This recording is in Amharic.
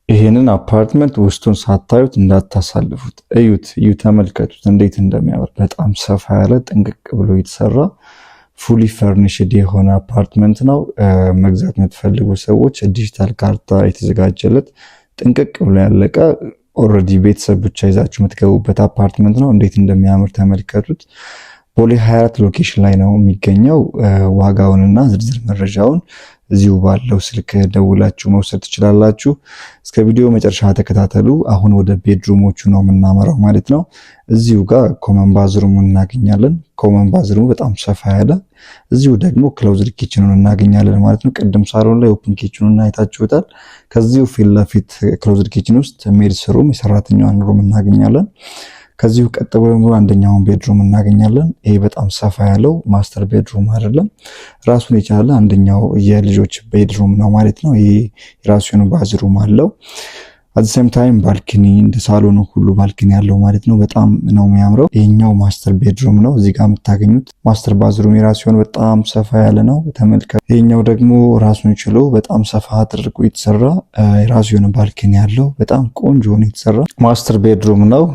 ይሄንን አፓርትመንት ውስጡን ሳታዩት እንዳታሳልፉት። እዩ፣ ተመልከቱት እንዴት እንደሚያምር። በጣም ሰፋ ያለ ጥንቅቅ ብሎ የተሰራ ፉሊ ፈርኒሽድ የሆነ አፓርትመንት ነው። መግዛት የምትፈልጉ ሰዎች ዲጂታል ካርታ የተዘጋጀለት ጥንቅቅ ብሎ ያለቀ ኦልሬዲ ቤተሰብ ብቻ ይዛችሁ የምትገቡበት አፓርትመንት ነው። እንዴት እንደሚያምር ተመልከቱት። ቦሌ 24 ሎኬሽን ላይ ነው የሚገኘው። ዋጋውንና ዝርዝር መረጃውን እዚሁ ባለው ስልክ ደውላችሁ መውሰድ ትችላላችሁ። እስከ ቪዲዮ መጨረሻ ተከታተሉ። አሁን ወደ ቤድሩሞቹ ነው የምናመራው ማለት ነው። እዚሁ ጋር ኮመን ባዝሩም እናገኛለን። ኮመን ባዝሩሙ በጣም ሰፋ ያለ፣ እዚሁ ደግሞ ክሎዝድ ኪችኑን እናገኛለን ማለት ነው። ቅድም ሳሎን ላይ ኦፕን ኪችኑን አይታችሁታል። ከዚሁ ፊት ለፊት ክሎዝድ ኪችን ውስጥ ሜድስ ሩም የሰራተኛዋን ሩም እናገኛለን። ከዚሁ ቀጥ ብሎ አንደኛውን ቤድሩም እናገኛለን። ይሄ በጣም ሰፋ ያለው ማስተር ቤድሩም አይደለም፣ ራሱን የቻለ አንደኛው የልጆች ቤድሩም ነው ማለት ነው። ይሄ የራሱ የሆነ ባዝሩም አለው። አት ሴም ታይም ባልክኒ እንደ ሳሎኑ ሁሉ ባልክኒ ያለው ማለት ነው። በጣም ነው የሚያምረው። ይሄኛው ማስተር ቤድሩም ነው። እዚህ ጋር የምታገኙት ማስተር ባዝሩም የራሱ የሆነ በጣም ሰፋ ያለ ነው። ተመልከቱ። ይሄኛው ደግሞ ራሱን ችሎ በጣም ሰፋ አድርጎ የተሰራ የራሱ የሆነ ባልክኒ ያለው በጣም ቆንጆ ነው የተሰራ ማስተር ቤድሩም ነው።